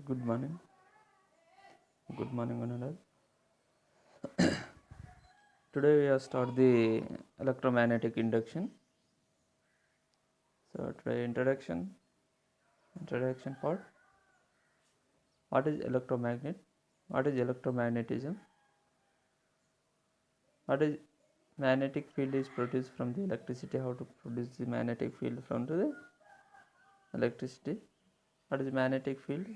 Good morning. Good morning, Anurag. Today we will start the electromagnetic induction. So today introduction part. What is electromagnet? What is electromagnetism? What is magnetic field is produced from the electricity? How to produce the magnetic field from the electricity? What is magnetic field?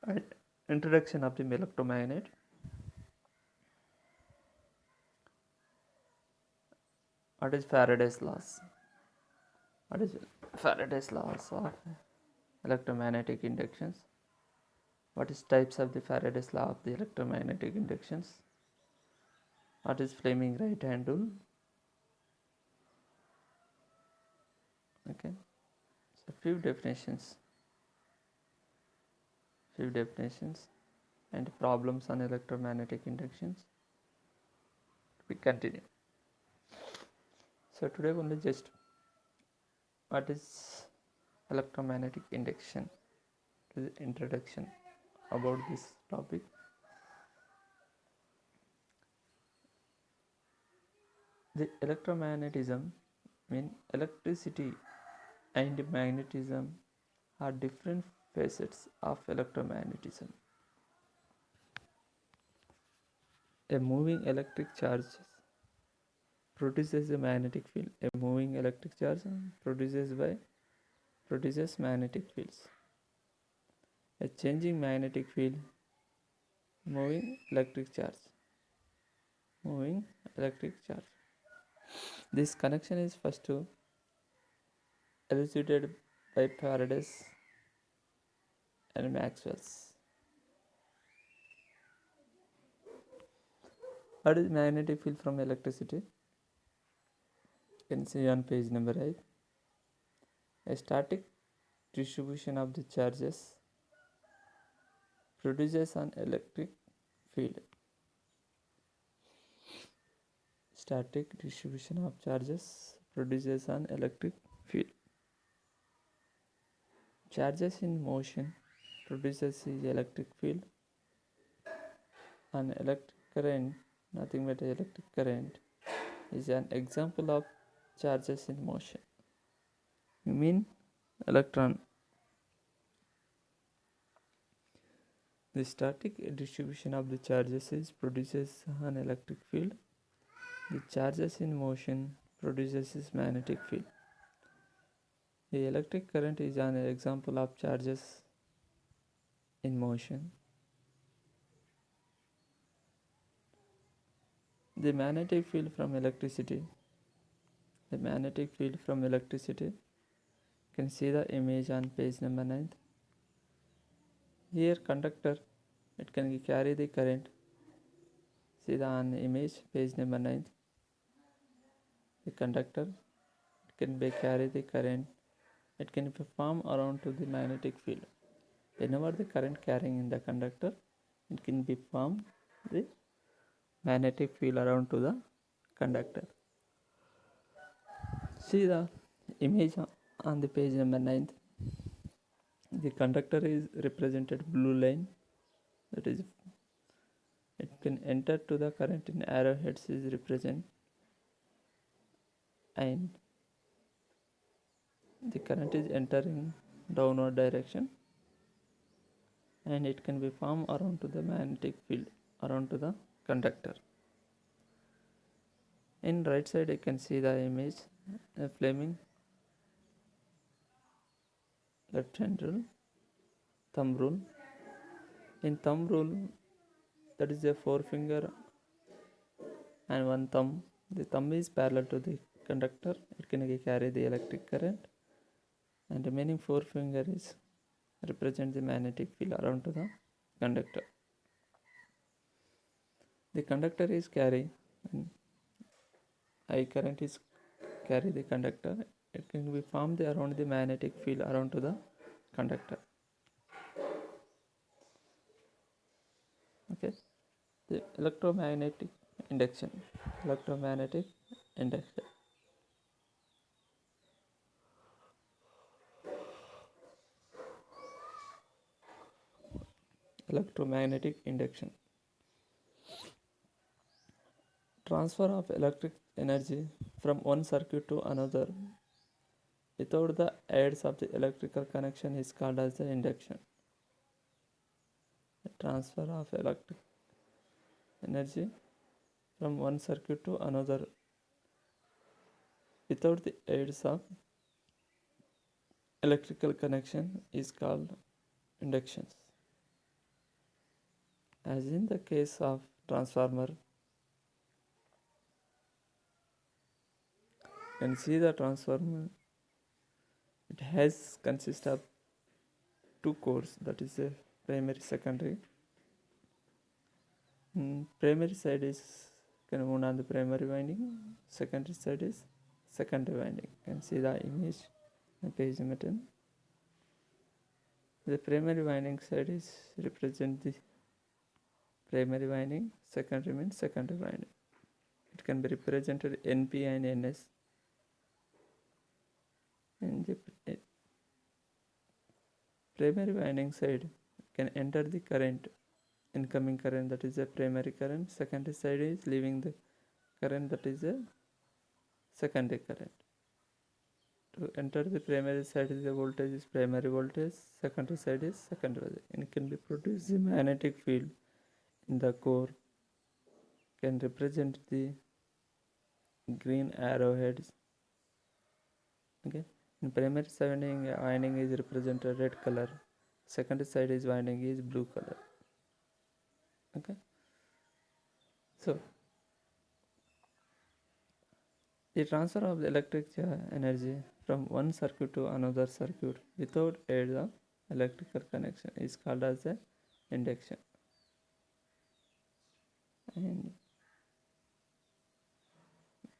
And introduction of the electromagnet. What is Faraday's laws? What is Faraday's laws of electromagnetic inductions? What is types of the Faraday's law of the electromagnetic inductions? What is Fleming right hand rule? Okay, so few definitions and problems on electromagnetic inductions. We continue. So today only just what is electromagnetic induction, the introduction about this topic. The electromagnetism mean electricity and magnetism are different facets of electromagnetism. A moving electric charge produces a magnetic field. A moving electric charge produces magnetic fields. A changing magnetic field, moving electric charge. This connection is first elucidated by Faraday's and Maxwell's. What is magnetic field from electricity? You can see on page number 8. A static distribution of the charges produces an electric field. Static distribution of charges produces an electric field. Charges in motion produces the electric field. An electric current, nothing but electric current, is an example of charges in motion. You mean electron. The static distribution of the charges produces an electric field. The charges in motion produces magnetic field. The electric current is an example of charges in motion. The magnetic field from electricity. You can see the image on page number 9. Here conductor, it can carry the current. See the on image page number 9. The conductor, it can carry the current. It can form around to the magnetic field. Whenever the current carrying in the conductor, it can be formed the magnetic field around to the conductor. See the image on the page number 9. The conductor is represented blue line, that is it can enter to the current in arrowheads is represent, and the current is entering downward direction, and it can be formed around to the magnetic field around to the conductor. In right side you can see the image, Fleming left hand rule, thumb rule. In thumb rule, that is a forefinger and one thumb. The thumb is parallel to the conductor, it can carry the electric current, and remaining forefinger is represent the magnetic field around to the conductor. The conductor is carry, and high current is carry the conductor, it can be formed around the magnetic field around to the conductor. Okay, the electromagnetic induction. electromagnetic induction. Transfer of electric energy from one circuit to another without the aids of the electrical connection is called as the induction. The transfer of electric energy from one circuit to another without the aids of electrical connection is called inductions. As in the case of transformer, you can see the transformer, it has consist of two cores, that is a primary, secondary. Primary side is wound on the primary winding, secondary side is secondary winding. You can see the image on page number 10. The primary winding side is represent the primary winding, secondary means secondary winding. It can be represented NP and NS. In the primary winding side can enter the current, incoming current, that is a primary current. Secondary side is leaving the current, that is a secondary current. To enter the primary side is the voltage is primary voltage, secondary side is secondary voltage. And it can be produced the magnetic field in the core, can represent the green arrowheads. Okay, in primary side winding is represented red color, secondary side is winding is blue color. Okay, so the transfer of the electric energy from one circuit to another circuit without aid of electrical connection is called as a induction. And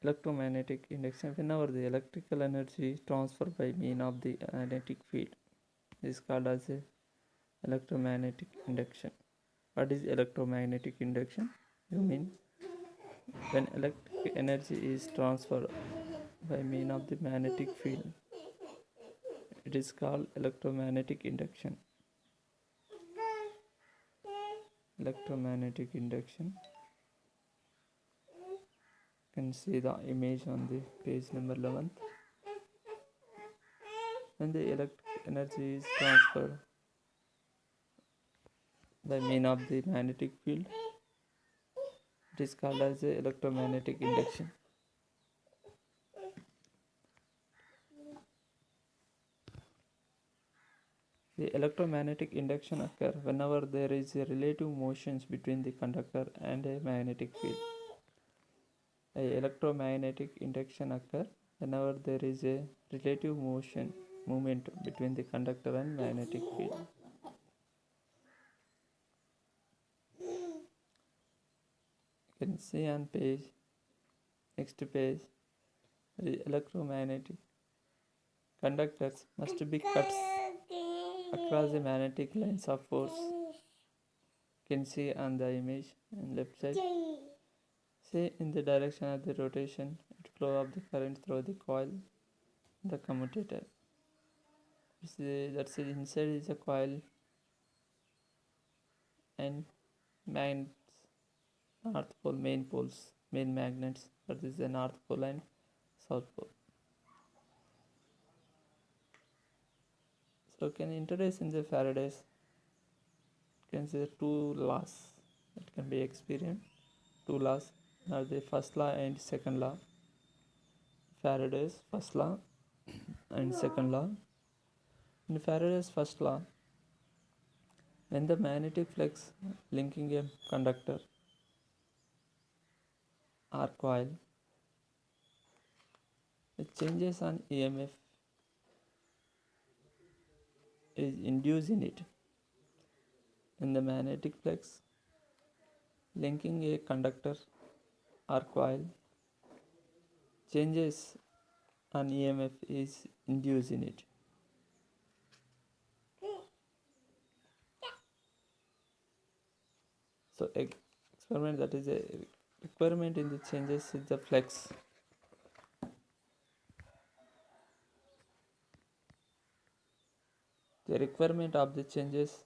electromagnetic induction, whenever the electrical energy is transferred by means of the magnetic field, is called as a electromagnetic induction. What is electromagnetic induction? You mean when electric energy is transferred by means of the magnetic field, it is called electromagnetic induction. Electromagnetic induction. You can see the image on the page number 11. When the electric energy is transferred by means of the magnetic field, it is called as a electromagnetic induction. The electromagnetic induction occurs whenever there is a relative motions between the conductor and a magnetic field. A electromagnetic induction occurs whenever there is a relative movement between the conductor and magnetic field. You can see on next page, the electromagnetic conductors must be cut across the magnetic lines of force. You can see on the image on left side. See in the direction of the rotation, it flow of the current through the coil, the commutator. That's inside is a coil and magnets, north pole, main magnets, that is the north pole and south pole. So can introduce in the Faraday's, you can see the two laws that can be experienced. Two laws are the first law and second law. Faraday's first law and second law. In Faraday's first law, when the magnetic flux linking a conductor or coil, the changes on EMF is induced in it. When the magnetic flux linking a conductor or coil, changes on EMF is induced in it. So experiment, that is a requirement in the changes is the flux. The requirement of the changes,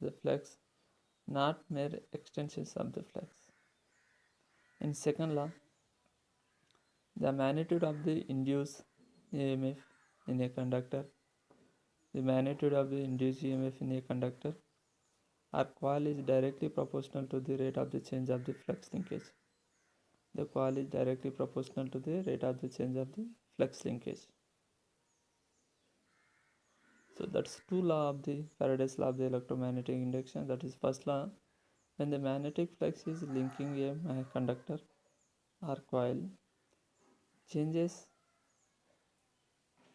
the flux not mere extensions of the flux. In second law, the magnitude of the induced EMF in a conductor, the magnitude of the induced EMF in a conductor or coil is directly proportional to the rate of the change of the flux linkage. The coil is directly proportional to the rate of the change of the flux linkage. So that's two law of the Faraday's law of the electromagnetic induction. That is first law, when the magnetic flux is linking a conductor or coil, changes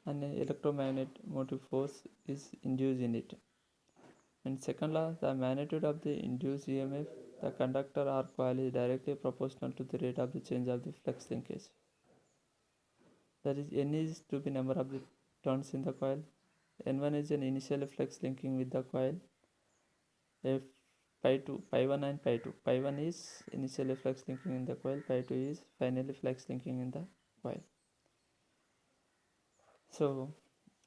and an electromagnetic force is induced in it. And second law, the magnitude of the induced EMF, the conductor or coil is directly proportional to the rate of the change of the flux linkage. That is, N is to be number of the turns in the coil. N1 is an initial flux linking with the coil. If pi 2, pi 1 and pi 2. Pi 1 is initial flux linking in the coil. Pi 2 is finally flux linking in the coil. So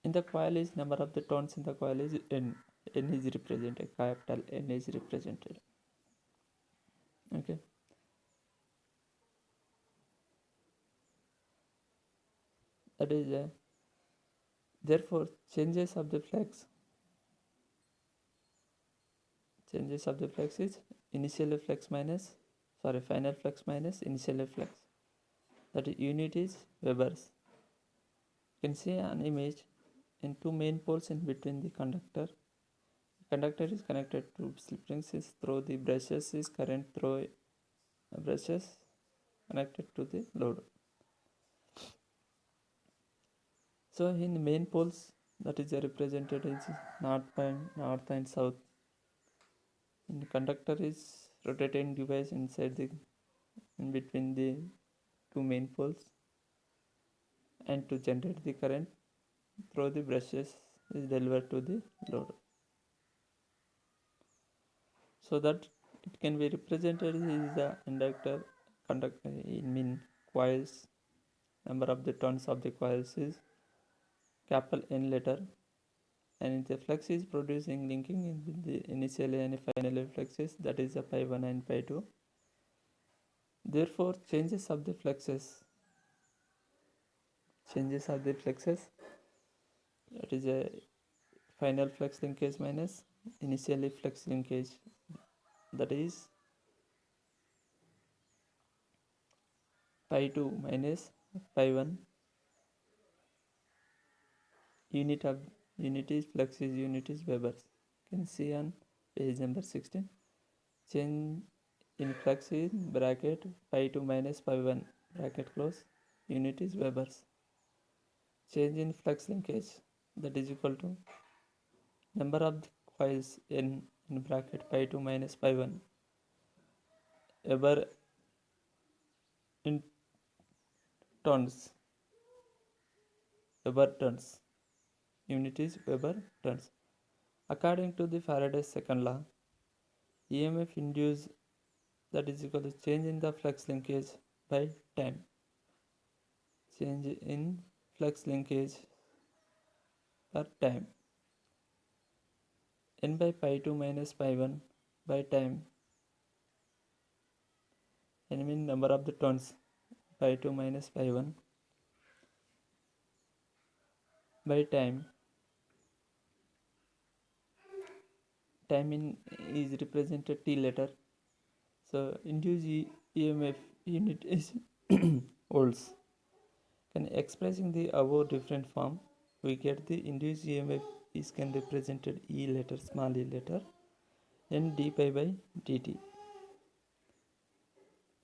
in the coil is number of the turns in the coil is N. N is represented. Capital N is represented. Okay. That is therefore changes of the flux is initial flux minus final flux minus initial flux. That unit is Webers. You can see an image in two main poles in between the conductor. The conductor is connected to slip rings is through the brushes is current through brushes connected to the load. So in the main poles, that is represented as north and south. And the conductor is rotating device in between the two main poles, and to generate the current through the brushes is delivered to the load. So that it can be represented as the inductor conductor in coils. Number of the turns of the coils is capital N letter, and the flux is producing linking in the initial and final fluxes, that is a pi 1 and pi 2. Therefore changes of the fluxes, that is a final flux linkage minus initially flux linkage, that is pi 2 minus pi 1. Unit is flux is Webers. You can see on page number 16. Change in flux is bracket pi 2 minus pi 1 bracket close. Unit is Webers. Change in flux linkage, that is equal to number of the coils in bracket pi 2 minus pi 1 Weber in turns. Weber turns. Unit is Weber turns. According to the Faraday's second law, EMF induced, that is equal to change in the flux linkage by time. Change in flux linkage per time. N by pi 2 minus pi 1 by time. N mean number of the turns, pi 2 minus pi 1 by time. Time is represented T letter. So induced EMF unit is volts. Can expressing the above different form, we get the induced EMF is can represented E letter, small e letter, N d pi by dt.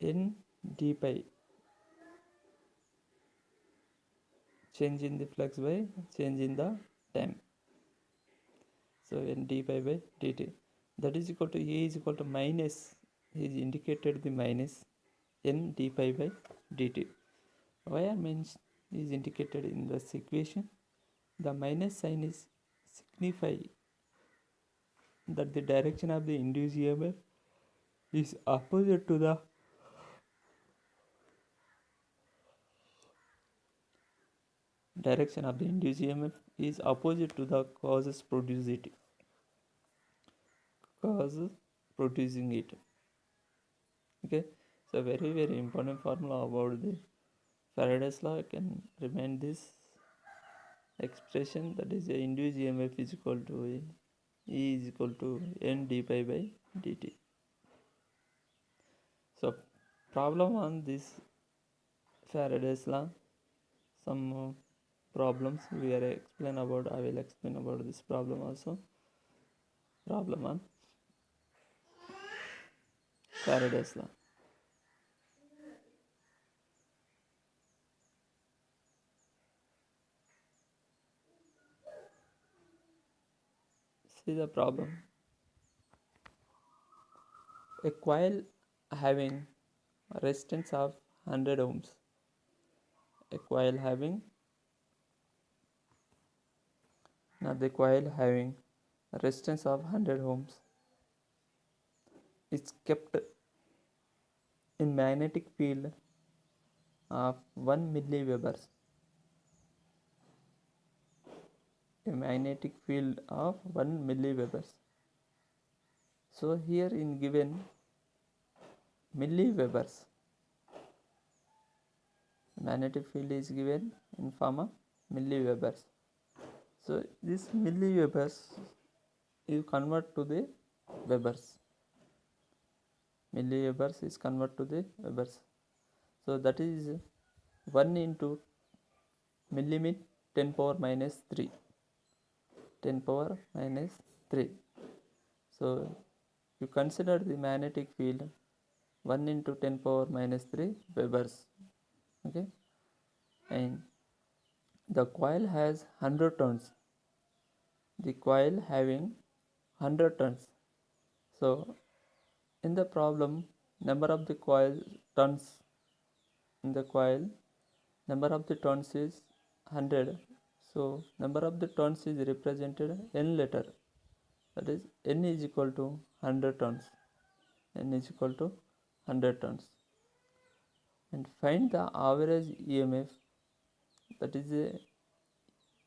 N d pi, change in the flux by change in the time. So N d pi by dt, that is equal to A is equal to minus, is indicated the minus N d pi by dt. Why minus is indicated in this equation? The minus sign is signify that the direction of the induced EMF is opposite to the direction of the induced EMF is opposite to the causes produced it. Cause producing it. Okay, so very important formula about the Faraday's law. I can remind this expression, that is a induced EMF is equal to E is equal to N d pi by dt. So problem on this Faraday's law, some problems we are explain about. I will explain about this problem also. Problem on Faraday's law. See the problem. A coil having resistance of 100 ohms. A coil having the coil having resistance of 100 ohms is kept in magnetic field of 1 milliweber. A magnetic field of 1 milliweber. So here in given milliwebers, magnetic field is given in form of milliwebers. So this milliwebers you convert to the webers. Milliwebers is convert to the webers. So that is 1 into millimit 10 power minus 3. 10 power minus 3. So you consider the magnetic field 1 into 10 power minus 3 webers. Okay, and the coil has 100 turns. The coil having 100 turns. So in the problem, number of the coil turns in the coil, number of the turns is 100. So number of the turns is represented n letter. That is n is equal to 100 turns. N is equal to 100 turns. And find the average EMF. That is a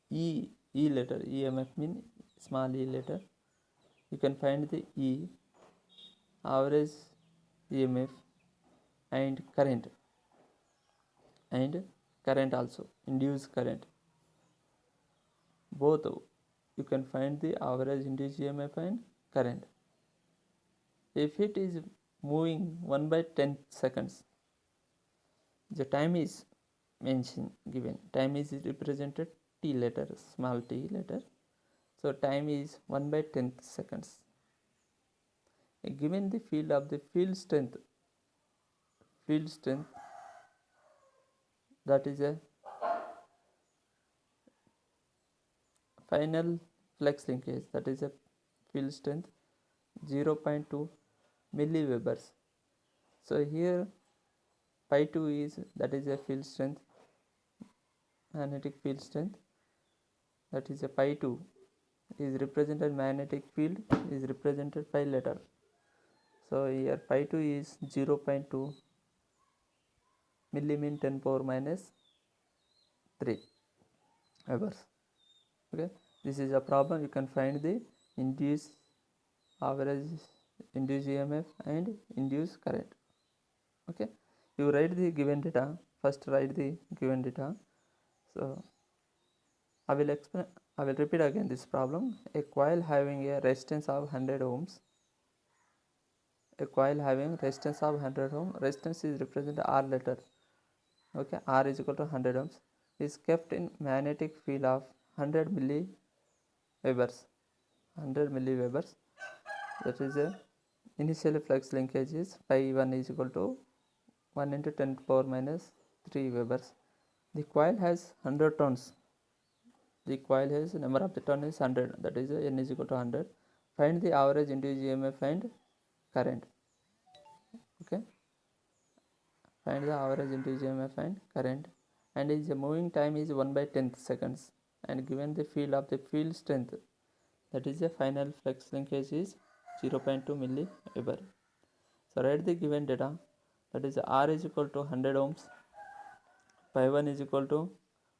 E letter. EMF mean small e letter. You can find the E, average EMF, and current also, induced current. Both you can find the average induced EMF and current. If it is moving 1 by 10 seconds, the time is mentioned given. Time is represented t letter, small t letter. So time is 1 by 10 seconds. Given the field of the field strength, that is a final flux linkage, that is a field strength 0.2 milliwebers. So here pi 2 is, that is a field strength, magnetic field strength, that is a pi 2 is represented, magnetic field is represented by letter. So here pi 2 is 0.2 millimeter 10 power minus 3 webers. Okay, this is a problem. You can find the induced average induced EMF and induced current. Okay, you write the given data. First write the given data. So I will repeat again this problem. A coil having a resistance of 100 ohms. A coil having resistance of 100 ohms. Resistance is represented R letter. Okay, R is equal to 100 ohms. Is kept in magnetic field of 100 milliwebers. 100 milliwebers. That is a initial flux linkage is pi 1 is equal to 1 into 10 power minus 3 webers. The coil has 100 turns. The coil has number of the turn is 100. That is n is equal to 100. Find the average induced EMF and current. Okay. Find the average induced EMF and current. And its moving time is 1 by 10 seconds. And given the field of the field strength, that is the final flux linkage is 0.2 milliweber. So write the given data. That is R is equal to 100 ohms. Pi 1 is equal to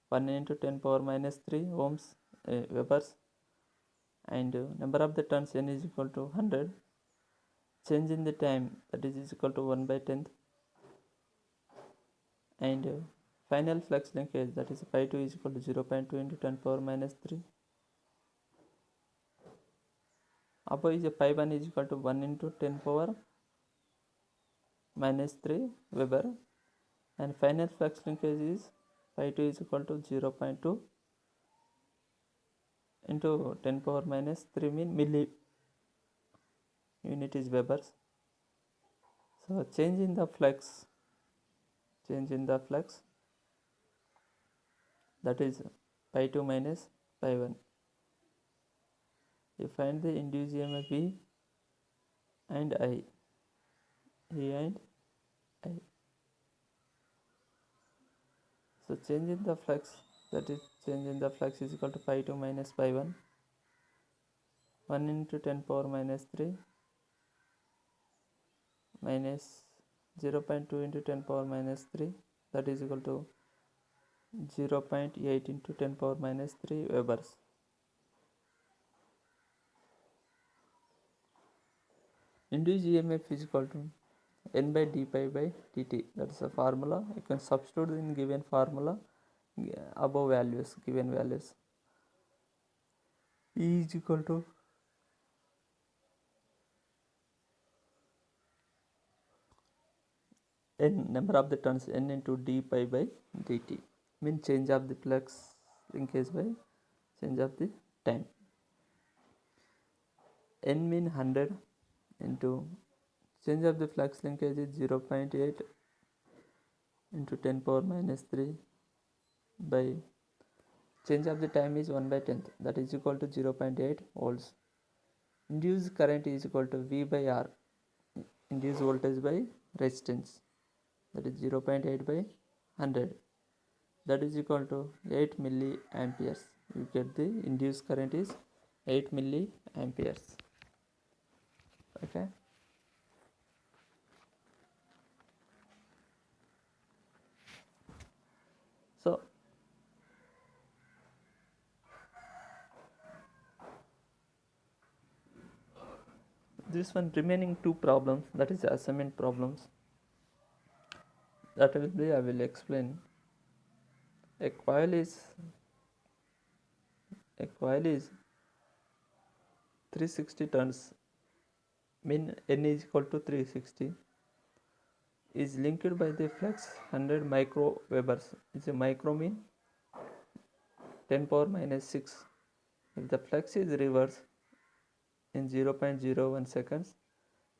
1 into 10 power minus 3 ohms webers. And number of the turns n is equal to 100. change in the time, that is equal to 1 by 10th, and final flux linkage, that is pi 2 is equal to 0.2 into 10 power minus 3. Above is a pi 1 is equal to 1 into 10 power minus 3 Weber, and final flux linkage is pi 2 is equal to 0.2 into 10 power minus 3 mean milli, unit is Webers. So change in the flux, that is pi 2 minus pi 1. You find the induced EMF E and I. So change in the flux, that is change in the flux is equal to pi 2 minus pi 1. 1 into 10 power minus 3 minus 0.2 into 10 power minus 3, that is equal to 0.8 into 10 power minus 3 Webers. Induced EMF is equal to n by d pi by dt. That is a formula. You can substitute in given formula above values, given values. E is equal to n, number of the turns, n into d pi by dt, mean change of the flux linkage by change of the time. N mean 100 into change of the flux linkage is 0.8 into 10 power minus 3 by change of the time is 1 by 10th, that is equal to 0.8 volts. Induced current is equal to V by R, induced voltage by resistance, that is 0.8 by 100, that is equal to 8 milliamperes. You get the induced current is 8 milliamperes. Okay. So this one remaining two problems, that is assignment problems, that will be I will explain. A coil is 360 turns, mean n is equal to 360, is linked by the flux 100 micro Webers. It's a micro mean 10 power minus 6. If the flux is reversed in 0.01 seconds,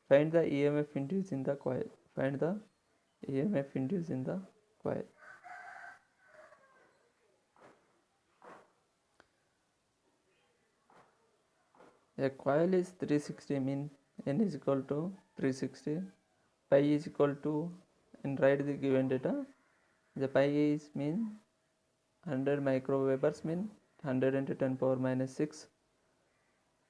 find the EMF induced in the coil. Find the EMF induced in the coil. A coil is 360, mean n is equal to 360, pi is equal to, and write the given data. The pi is mean 100 micro Webers, mean 100 into 10 power minus 6.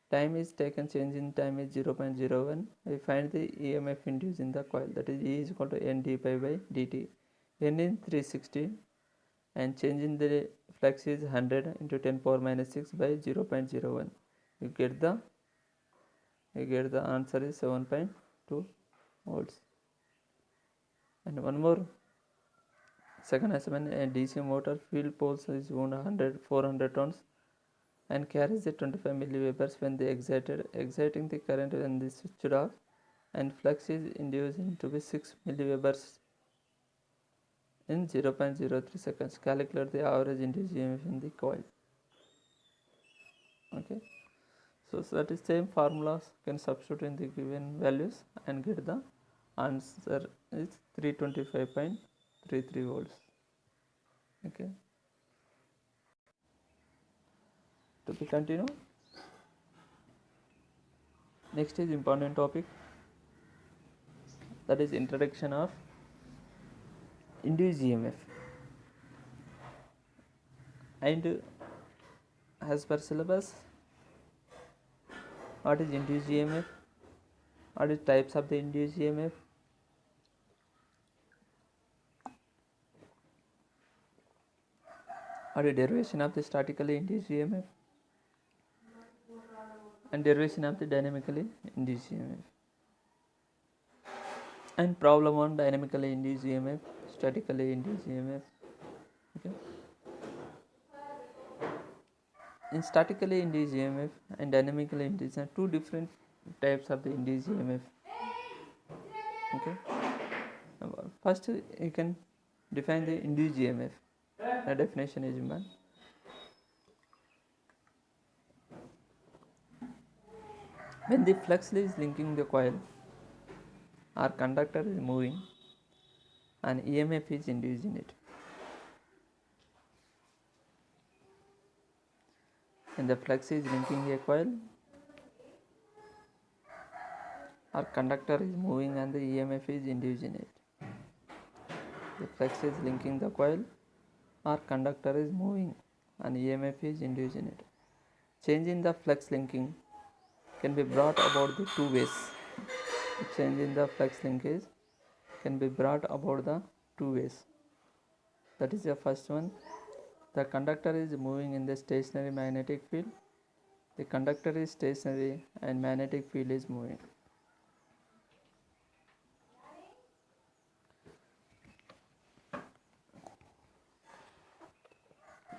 Time is taken, change in time is 0.01. We find the EMF induced in the coil, that is E is equal to n d pi by dt. N is 360 and change in the flux is 100 into 10 power minus 6 by 0.01. You get the answer is 7.2 volts. And one more, second assignment, a DC motor field poles is wound 400 tons and carries the 25 milliwebers when they exciting the current when they switched off, and flux is induced to be 6 milliwebers in 0.03 seconds. Calculate the average induced EMF in the coil. Okay, so that is same formulas, can substitute in the given values and get the answer is 325.33 volts. Okay, to be continued. Next is important topic, that is introduction of induced EMF. And as per syllabus, what is induced EMF, what is types of the induced EMF, what is derivation of the statically induced EMF and derivation of the dynamically induced EMF. And problem 1, dynamically induced EMF, statically induced EMF. Okay. In statically induced EMF and dynamically induced are two different types of the induced EMF. Okay. First, you can define the induced EMF. The definition is given. When the flux is linking the coil or conductor is moving, an EMF is induced in it. When the flux is linking a coil or conductor is moving and the EMF is induced in it. The flux is linking the coil or conductor is moving and EMF is induced in it. Change in the flux linking can be brought about the two ways. Change in the flux linkage can be brought about the two ways. That is the first one. The conductor is moving in the stationary magnetic field. The conductor is stationary and magnetic field is moving.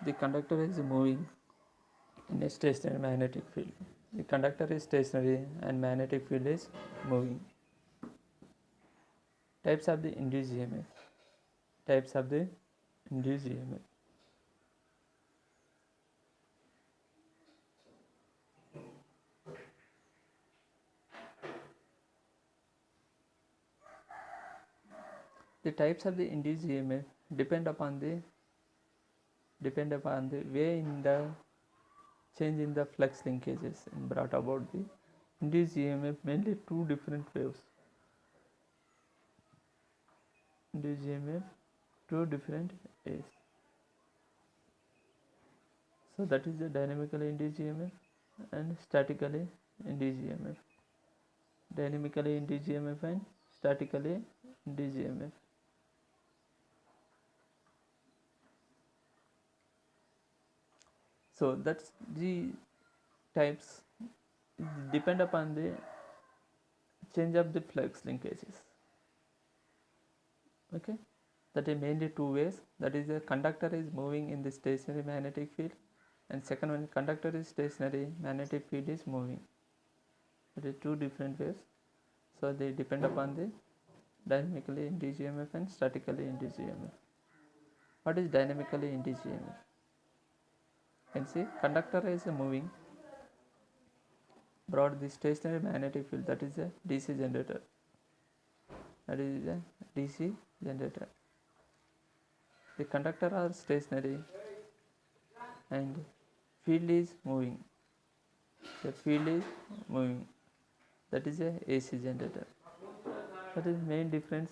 The conductor is moving in a stationary magnetic field. The conductor is stationary and magnetic field is moving. Types of the induced EMF. Types of the induced EMF. The types of the induced EMF depend upon the way in the change in the flux linkages and brought about the induced EMF, mainly two different waves. Induced EMF, two different ways. So that is the dynamically induced EMF and statically induced EMF. Dynamically induced EMF and statically induced EMF. So that's the types depend upon the change of the flux linkages. Okay, that is mainly two ways. That is the conductor is moving in the stationary magnetic field, and second one, conductor is stationary, magnetic field is moving. That is two different ways. So they depend upon the dynamically induced EMF and statically induced EMF. What is dynamically induced EMF? You can see conductor is moving, brought the stationary magnetic field, that is a DC generator. That is a DC generator. The conductor are stationary and field is moving. The field is moving. That is a AC generator. That is main difference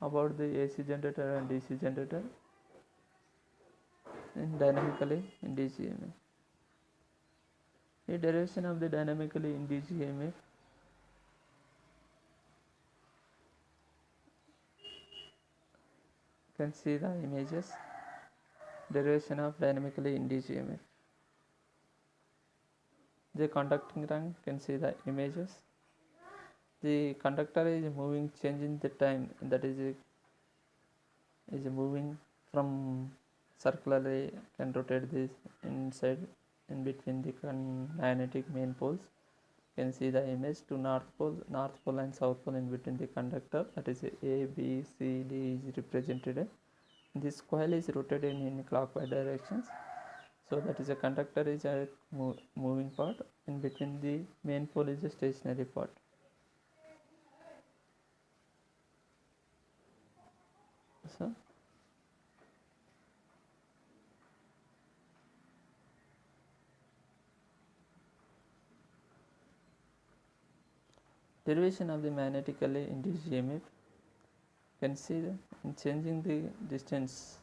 about the AC generator and DC generator in dynamically induced EMF. The derivation of the dynamically induced EMF. You can see the images. Derivation of dynamically induced EMF. The conducting rank, can see the images. The conductor is moving, changing the time, that is moving from circularly, can rotate this inside in between the magnetic main poles. You can see the image to north pole and south pole in between the conductor, that is A, B, C, D is represented. This coil is rotated in clockwise directions. So that is a conductor is a moving part, in between the main pole is a stationary part. So derivation of the magnetically induced EMF, can see in changing the distance.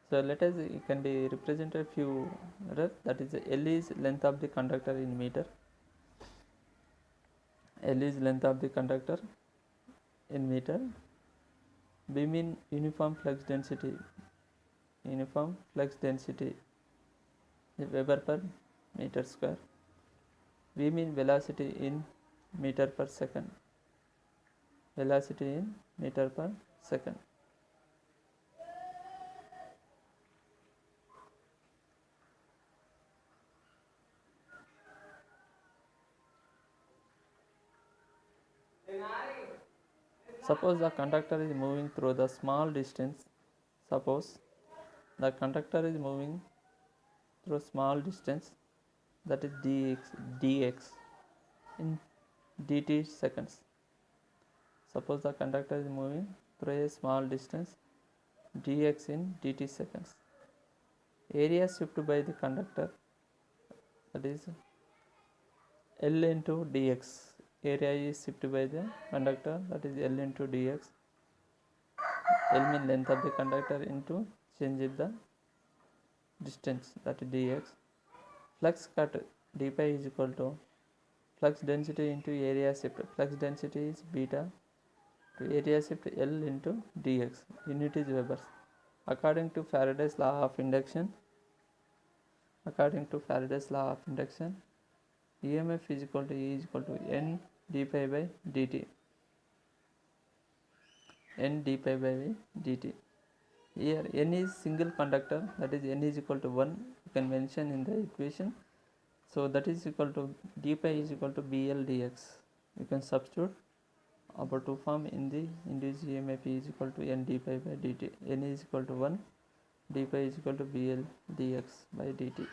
So let us, it can be represented few error, that is L is length of the conductor in meter. L is length of the conductor in meter. B mean uniform flux density. Uniform flux density, Weber per meter square. V mean velocity in meter per second. velocity in meter per second. Suppose the conductor is moving through the small distance. Suppose the conductor is moving through small distance, that is dx in dt seconds. Suppose the conductor is moving through a small distance, dx in dt seconds. Area shifted by the conductor, that is L into dx. Area is shifted by the conductor, that is L into dx. L means length of the conductor into change in the distance, that is dx. Flux cut d pi is equal to flux density into area shift. Flux density is beta to area shift L into dx. Unit is Webers. According to Faraday's law of induction, EMF is equal to E is equal to N d pi by dt. N d pi by dt. Here N is single conductor, that is N is equal to 1. You can mention in the equation. So that is equal to d pi is equal to BL dx. You can substitute upper two form in the induced EMF is equal to N d pi by dt. N is equal to 1, d pi is equal to BL dx by dt.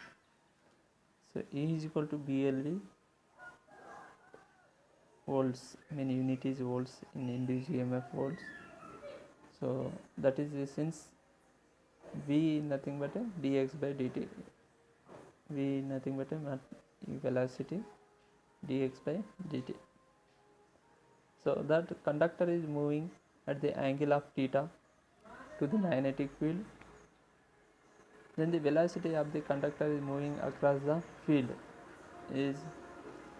So E is equal to BLE volts, I mean unit is volts in induced EMF volts. So that is since V nothing but a dx by dt. V nothing but a velocity dx by dt. So that conductor is moving at the angle of theta to the magnetic field. Then the velocity of the conductor is moving across the field is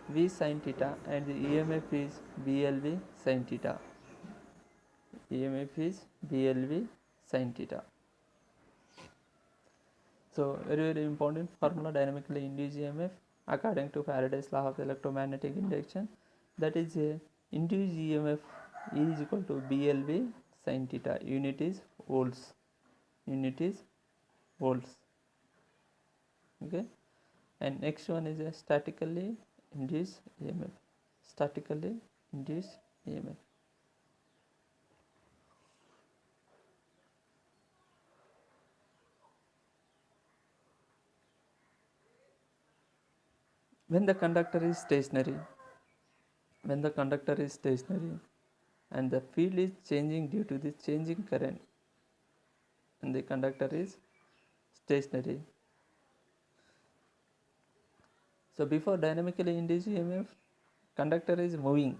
V sin theta, and the EMF is BLV sin theta. EMF is BLV sin theta. So very important formula, dynamically induced EMF according to Faraday's law of electromagnetic induction, that is induced EMF is equal to BLV sin theta. Unit is volts. Okay, and next one is a statically induced EMF. When the conductor is stationary, and the field is changing due to the changing current, and the conductor is stationary. So before dynamically induced EMF, conductor is moving,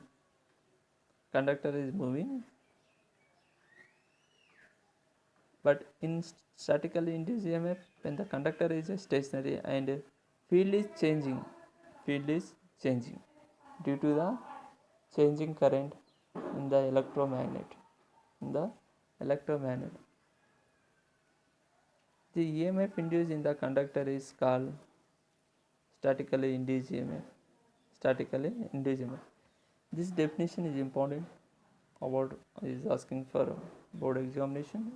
but in statically induced EMF, when the conductor is stationary and field is changing due to the changing current in the electromagnet. The EMF induced in the conductor is called statically induced EMF. This definition is important about is asking for board examination.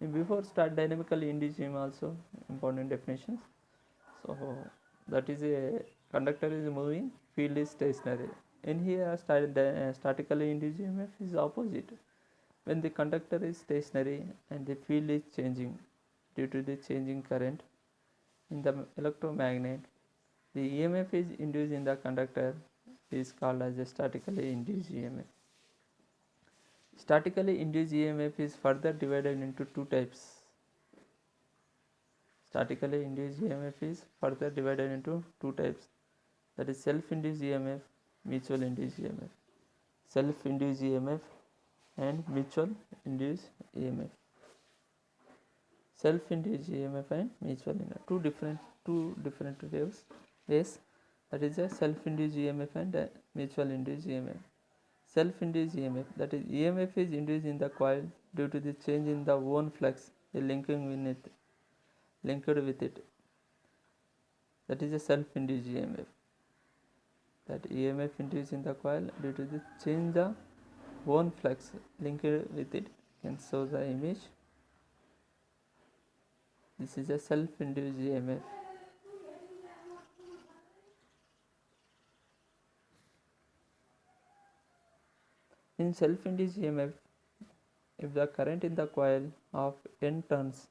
And before start dynamically induced EMF also important definitions. So that is a conductor is moving, field is stationary. In here statically induced EMF is opposite. When the conductor is stationary and the field is changing due to the changing current in the electromagnet, the EMF is induced in the conductor is called as a statically induced EMF. Statically induced EMF is further divided into two types. That is self-induced EMF, mutual induced EMF. Self-induced EMF and mutual induced EMF. Self-induced EMF and mutual EMF. Two different ways. That is a self-induced EMF and mutual induced EMF. Self-induced EMF, that is EMF is induced in the coil due to the change in the own flux linked with it. That is a self-induced EMF. That EMF induced in the coil due to the change the one flux linked with it can show the image. This is a self-induced EMF. In self-induced EMF, if the current in the coil of N turns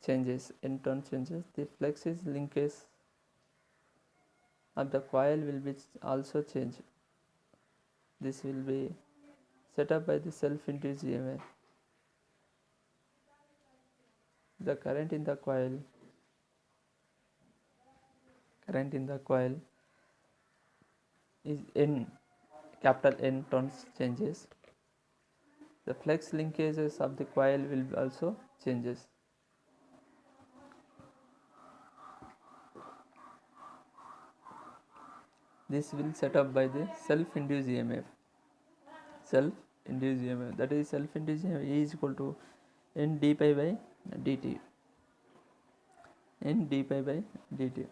changes, the flux linkage of the coil will be also changed. This will be set up by the self-induced EMF. The current in the coil is N, capital N turns changes. The flux linkages of the coil will also changes. This will set up by the self-induced EMF. Self-induced EMF, that is self-induced EMF E is equal to N d pi by dt. N d pi by dt.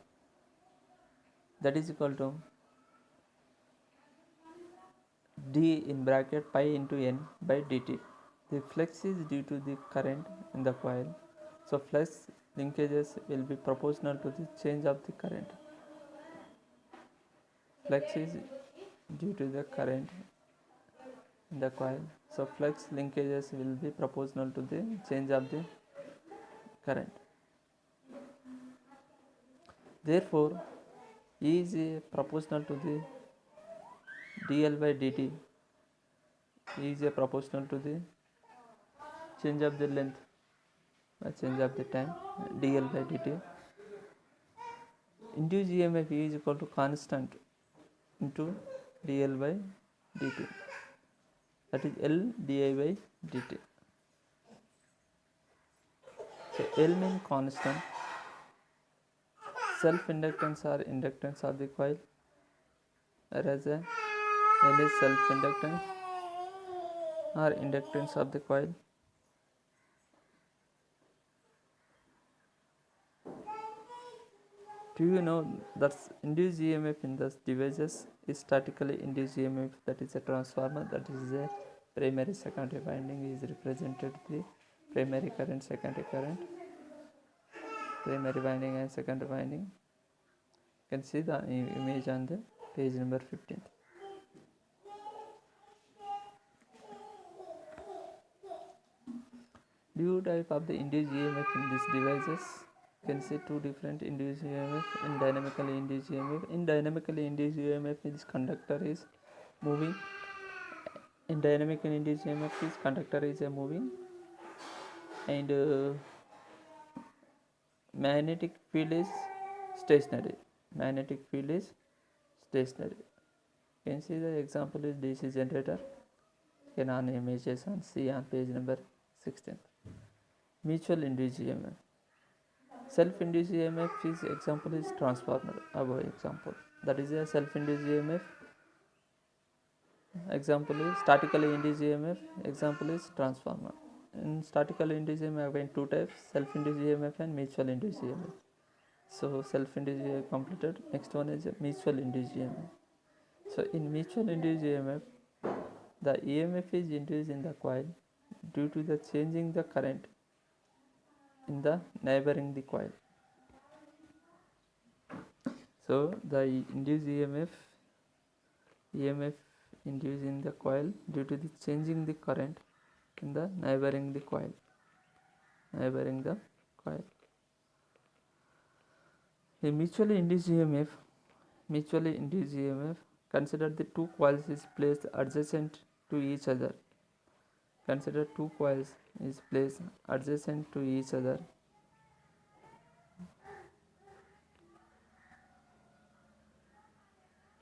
That is equal to d in bracket pi into N by dt. The flux is due to the current in the coil. So flux linkages will be proportional to the change of the current. Flux is due to the current in the coil. So flux linkages will be proportional to the change of the current. Therefore, E is proportional to the dl by dt. E is proportional to the change of the length by change of the time, dl by dt. Induced EMF E is equal to constant into dl by dt, that is L di by dt. So L means constant, self-inductance or inductance of the coil, whereas L is self-inductance or inductance of the coil. Do you know that induced EMF in the devices is statically induced EMF, that is a transformer, that is a primary secondary winding is represented the primary current, secondary current, primary winding and secondary winding. You can see the image on the page number 15. Due type of the induced EMF in these devices, you can see two different induced EMF and dynamically induced EMF. In dynamically induced EMF, this conductor is moving. In dynamically induced EMF, this conductor is moving, and magnetic field is stationary. Magnetic field is stationary. You can see the example is DC generator. You can on images and see on page number 16. Mutual induced EMF. Self-induced EMF is example is transformer. Above example, that is a self-induced EMF. Example is statically induced EMF. Example is transformer. In statically induced EMF, again two types: self-induced EMF and mutual induced EMF. So self-induced EMF completed. Next one is mutual induced EMF. So in mutual induced EMF, the EMF is induced in the coil due to the changing the current in the neighboring the coil. So the induced EMF induced in the coil due to the changing the current in the neighboring the coil. A mutually induced EMF, consider the two coils is placed adjacent to each other. Consider two coils is placed adjacent to each other.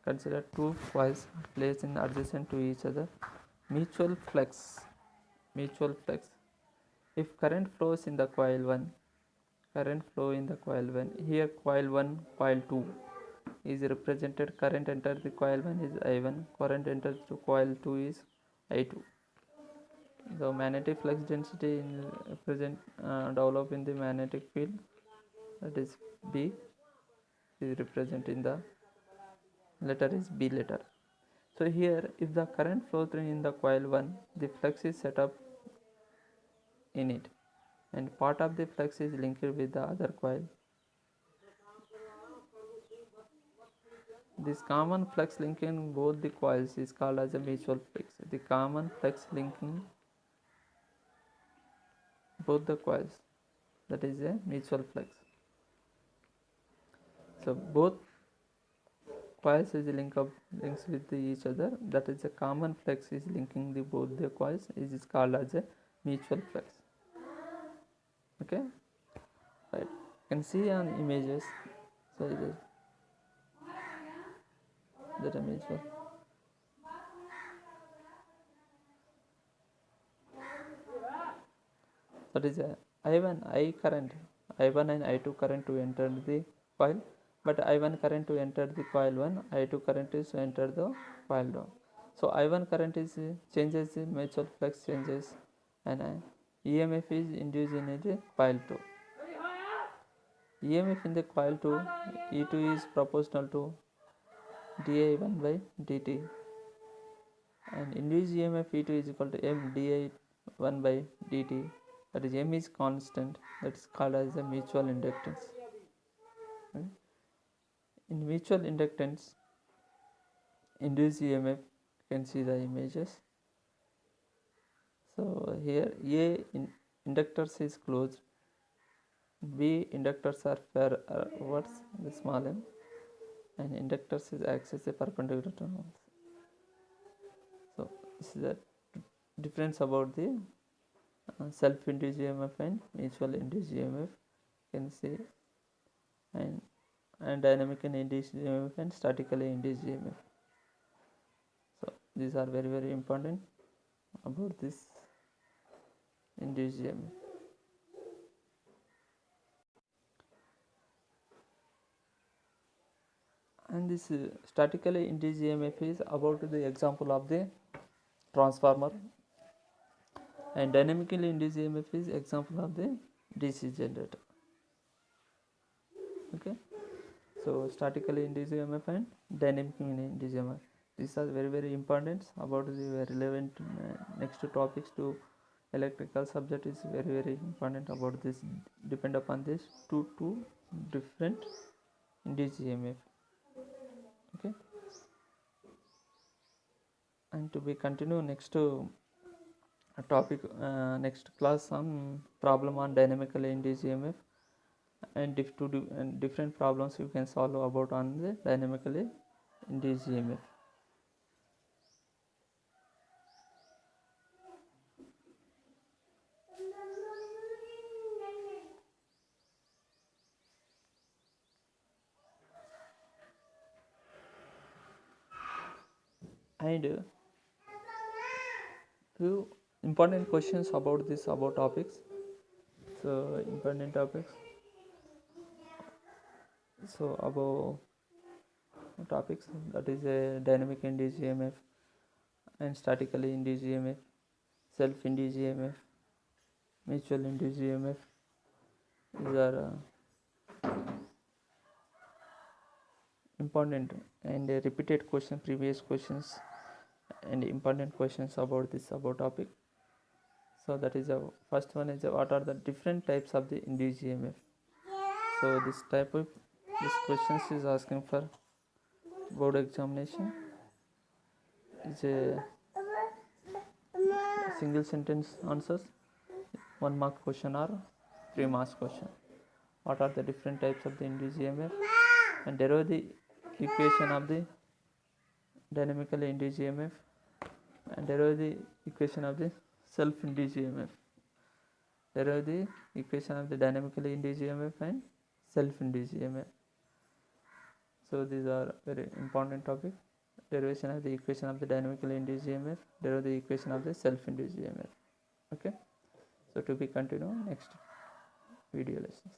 Consider two coils placed in adjacent to each other. Mutual flux. If current flows in the coil 1, here coil 1, coil 2 is represented. Current enters the coil 1 is I1, current enters to coil 2 is I2. The magnetic flux density develop in the magnetic field, that is B, is represented in the letter is B letter. So here, if the current flow through in the coil 1, the flux is set up in it, and part of the flux is linked with the other coil. This common flux linking both the coils is called as a mutual flux. The common flux linking both the coils, that is a mutual flux. So both coils is links with each other, that is a common flux is linking both the coils, is called as a mutual flux. Okay, right, you can see on images. So it is that a mutual. That is a I1 I current, I1 and I2 current to enter the coil, but I1 current to enter the coil 1, I2 current is to enter the coil 2. So I1 current is changes, the mutual flux changes, and EMF is induced in the coil 2. EMF in the coil 2, E2 is proportional to di1 by dt, and induced EMF E2 is equal to M di1 by dt. That is, M is constant, that is called as the mutual inductance. Right? In mutual inductance, induced EMF, you can see the images. So here A inductors is closed, B inductors are forwards, the small m, and inductors is acts as a perpendicular to normal. So this is the difference about the self-induced EMF and mutual induced EMF, you can see, and dynamically induced EMF and statically induced EMF. So these are very, very important about this induced EMF. And this statically induced EMF is about the example of the transformer, and dynamically induced EMF is example of the DC generator. Okay, so statically induced EMF and dynamically induced EMF, these are very, very important about the relevant next topics to electrical subject is very, very important about this, depend upon this two different induced EMF. Okay, and to be continue next topic, next class on problem on dynamically induced EMF, and different problems you can solve about on the dynamically induced EMF. And few important questions about this about topics. So important topics, so about topics, that is a dynamic induced EMF and statically induced EMF, self-induced EMF, mutual induced EMF. These are important and repeated question, previous questions and important questions about this about topic. So that is the first one is what are the different types of the induced EMF. So this type of this questions is asking for board examination, is a single sentence answers, 1 mark question or 3 marks question. What are the different types of the induced EMF, and derive the equation of the dynamically induced EMF, and derive the equation of the self-induced EMF, derive the equation of the dynamically induced EMF and self-induced EMF. So these are very important topic, derivation of the equation of the dynamically induced EMF, derive the equation of the self-induced EMF. Okay, so to be continued next video lessons.